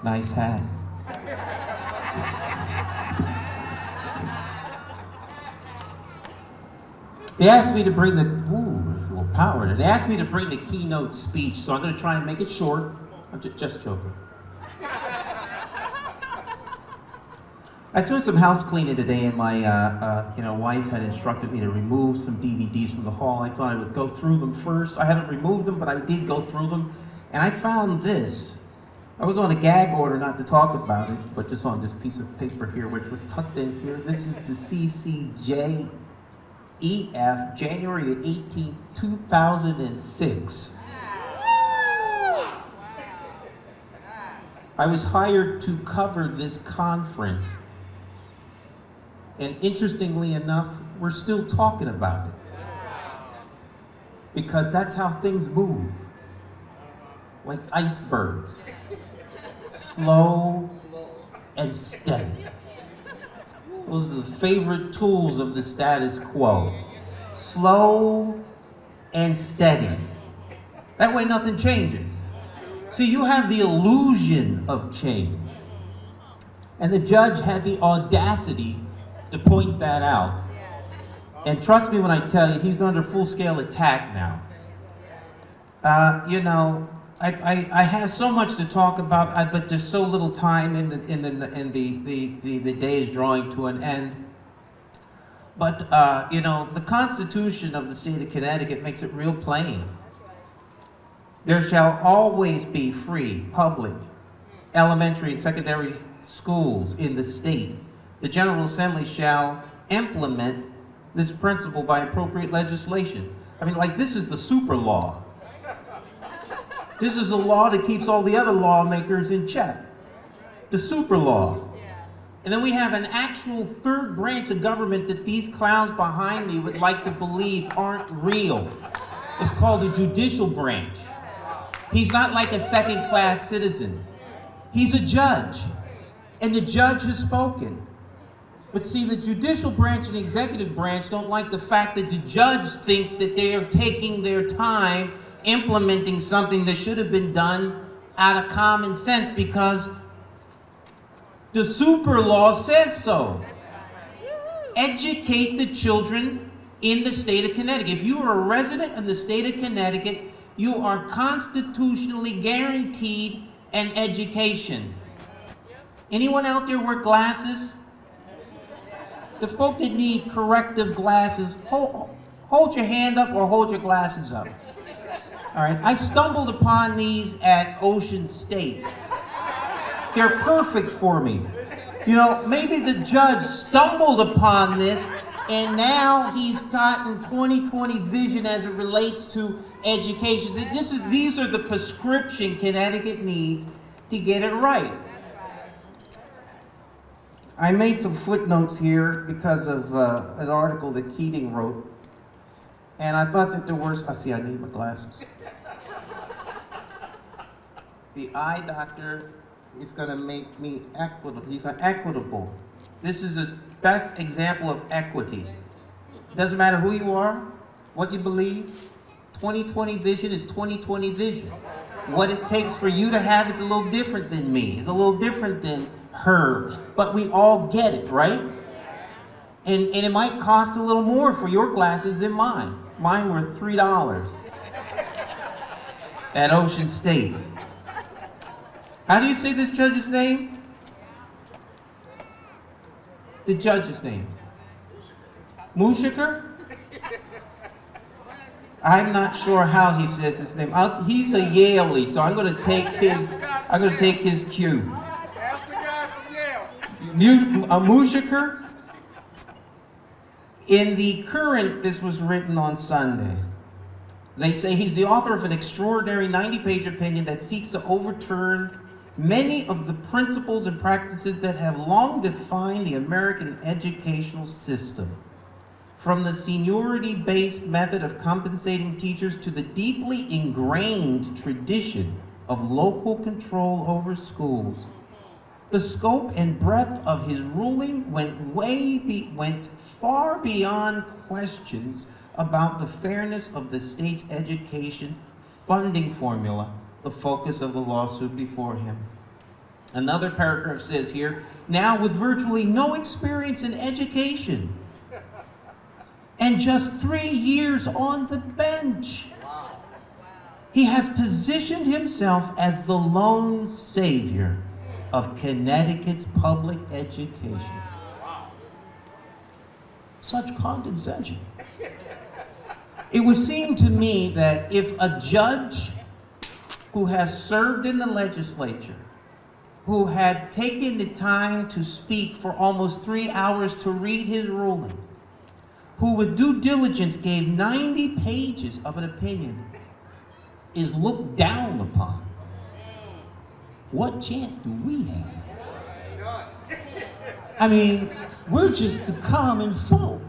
Nice hat. They asked me to bring the, ooh, there's a little power in it. They asked me to bring the keynote speech, so I'm going to try and make it short. I'm just joking. I was doing some house cleaning today, and my wife had instructed me to remove some DVDs from the hall. I thought I would go through them first. I haven't removed them, but I did go through them, and I found this. I was on a gag order not to talk about it, but just on this piece of paper here, which was tucked in here. This is the CCJEF, January the 18th, 2006. I was hired to cover this conference. And interestingly enough, we're still talking about it. Because that's how things move. Like icebergs. Slow and steady. Those are the favorite tools of the status quo. Slow and steady. That way nothing changes. See, you have the illusion of change. And the judge had the audacity to point that out. And trust me when I tell you, he's under full-scale attack now. I have so much to talk about, but there's so little time, and the day is drawing to an end. But the Constitution of the state of Connecticut makes it real plain. There shall always be free, public, elementary and secondary schools in the state. The General Assembly shall implement this principle by appropriate legislation. I mean, like, this is the super law. This is a law that keeps all the other lawmakers in check. The super law. And then we have an actual third branch of government that these clowns behind me would like to believe aren't real. It's called the judicial branch. He's not like a second-class citizen. He's a judge. And the judge has spoken. But see, the judicial branch and the executive branch don't like the fact that the judge thinks that they are taking their time implementing something that should have been done out of common sense because the super law says so. Educate the children in the state of Connecticut. If you are a resident in the state of Connecticut, you are constitutionally guaranteed an education. Anyone out there wear glasses? The folk that need corrective glasses, hold your hand up or hold your glasses up. All right, I stumbled upon these at Ocean State. They're perfect for me. Maybe the judge stumbled upon this and now he's gotten 20/20 vision as it relates to education. These are the prescription Connecticut needs to get it right. I made some footnotes here because of an article that Keating wrote. And I thought that there were, I need my glasses. The eye doctor is going to make me equitable. He's going equitable. This is a best example of equity. Doesn't matter who you are, what you believe. 20/20 vision is 20/20 vision. What it takes for you to have is a little different than me. It's a little different than her. But we all get it, right? And it might cost a little more for your glasses than mine. Mine were $3 at Ocean State. How do you say this judge's name? The judge's name. Moukawsher? I'm not sure how he says his name. He's a Yaley, so I'm going to take his cue. Ask the guy from Yale. Moukawsher? In the current, this was written on Sunday. They say he's the author of an extraordinary 90-page opinion that seeks to overturn many of the principles and practices that have long defined the American educational system. From the seniority-based method of compensating teachers to the deeply ingrained tradition of local control over schools. The scope and breadth of his ruling went far beyond questions about the fairness of the state's education funding formula, the focus of the lawsuit before him. Another paragraph says here, now with virtually no experience in education and just 3 years on the bench, he has positioned himself as the lone savior of Connecticut's public education. Such condescension. It would seem to me that if a judge who has served in the legislature, who had taken the time to speak for almost 3 hours to read his ruling, who with due diligence gave 90 pages of an opinion, is looked down upon, what chance do we have? I mean, we're just the common folk.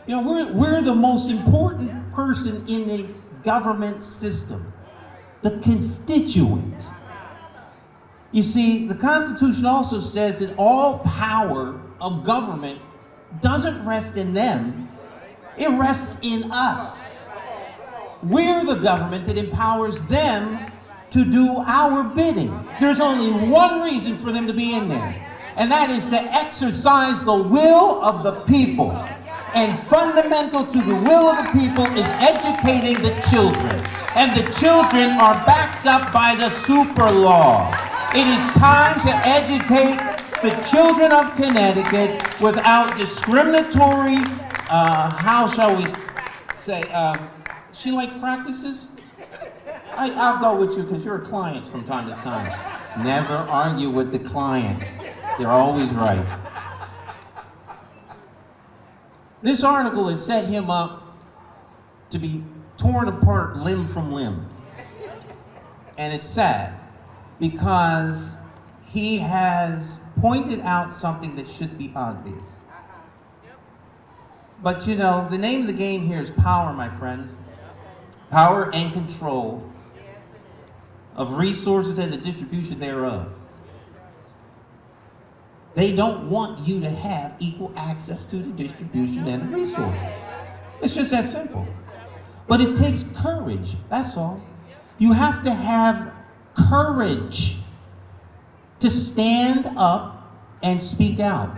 You know, we're the most important person in the government system, the constituent. You see, the Constitution also says that all power of government doesn't rest in them, it rests in us. We're the government that empowers them to do our bidding. There's only one reason for them to be in there, and that is to exercise the will of the people. And fundamental to the will of the people is educating the children. And the children are backed up by the super law. It is time to educate the children of Connecticut without discriminatory, how shall we say, she likes practices? I'll go with you because you're a client from time to time. Never argue with the client. They're always right. This article has set him up to be torn apart limb from limb. And it's sad because he has pointed out something that should be obvious. But you know, the name of the game here is power, my friends. Power and control of resources and the distribution thereof. They don't want you to have equal access to the distribution and the resources. It's just that simple. But it takes courage, that's all. You have to have courage to stand up and speak out,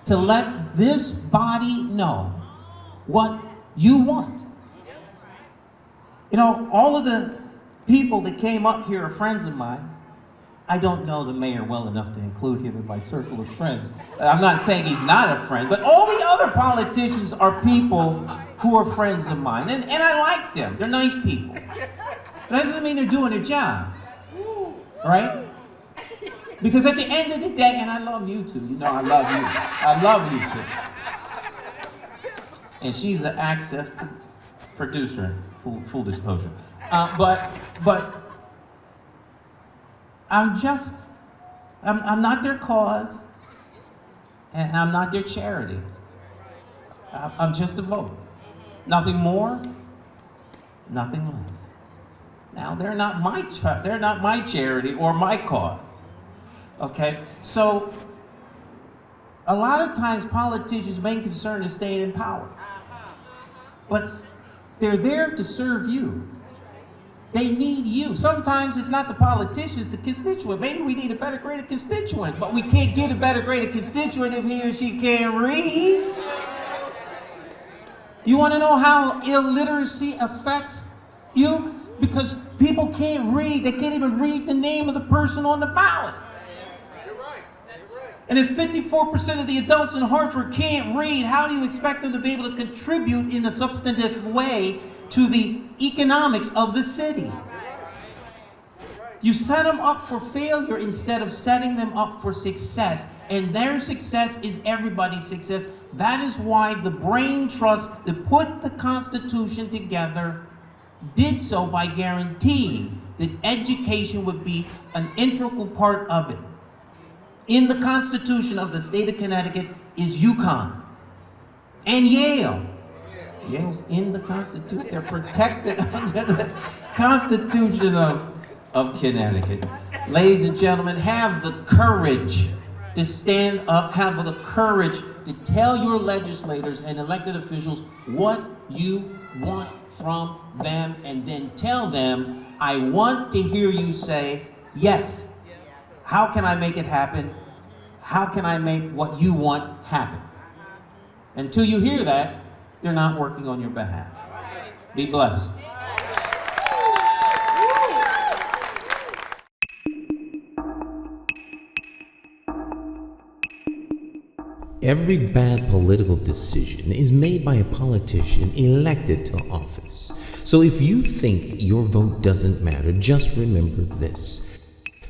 to let this body know what you want. You know, all of the people that came up here are friends of mine. I don't know the mayor well enough to include him in my circle of friends. I'm not saying he's not a friend, but all the other politicians are people who are friends of mine, and I like them. They're nice people. But that doesn't mean they're doing their job, right? Because at the end of the day, and I love you too, you know I love you. I love you too. And she's an Access producer, full disclosure. But I'm not their cause, and I'm not their charity. I'm just a vote. Nothing more, nothing less. Now, they're not my charity or my cause. Okay? So, a lot of times politicians' main concern is staying in power. But they're there to serve you. They need you. Sometimes it's not the politicians, the constituent. Maybe we need a better graded constituent, but we can't get a better graded constituent if he or she can't read. You want to know how illiteracy affects you? Because people can't read. They can't even read the name of the person on the ballot. You're right. You're right. And if 54% of the adults in Hartford can't read, how do you expect them to be able to contribute in a substantive way to the economics of the city? You set them up for failure instead of setting them up for success. And their success is everybody's success. That is why the Brain Trust that put the Constitution together did so by guaranteeing that education would be an integral part of it. In the Constitution of the state of Connecticut is UConn and Yale. Yale's in the Constitution. They're protected under the Constitution of Connecticut. Ladies and gentlemen, have the courage to stand up, have the courage to tell your legislators and elected officials what you want from them, and then tell them, I want to hear you say yes. How can I make it happen? How can I make what you want happen? Until you hear that, they're not working on your behalf. Be blessed. Every bad political decision is made by a politician elected to office. So if you think your vote doesn't matter, just remember this.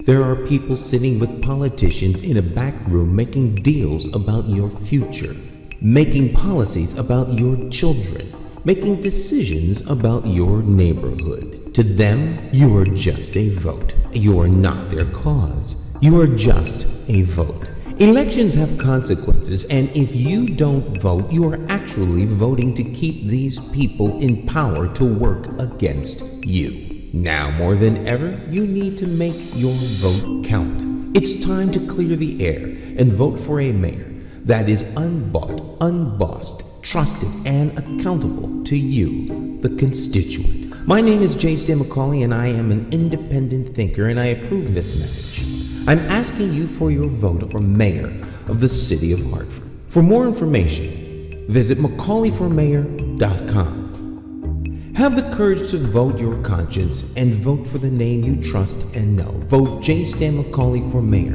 There are people sitting with politicians in a back room making deals about your future, making policies about your children, making decisions about your neighborhood. To them, you are just a vote. You are not their cause. You are just a vote. Elections have consequences, and if you don't vote, you are actually voting to keep these people in power to work against you. Now more than ever, you need to make your vote count. It's time to clear the air and vote for a mayor that is unbought, unbossed, trusted, and accountable to you, the constituent. My name is Judge McCauley, and I am an independent thinker, and I approve this message. I'm asking you for your vote for mayor of the city of Hartford. For more information, visit McCauleyformayor.com. Have the courage to vote your conscience and vote for the name you trust and know. Vote J. Stan McCauley for mayor.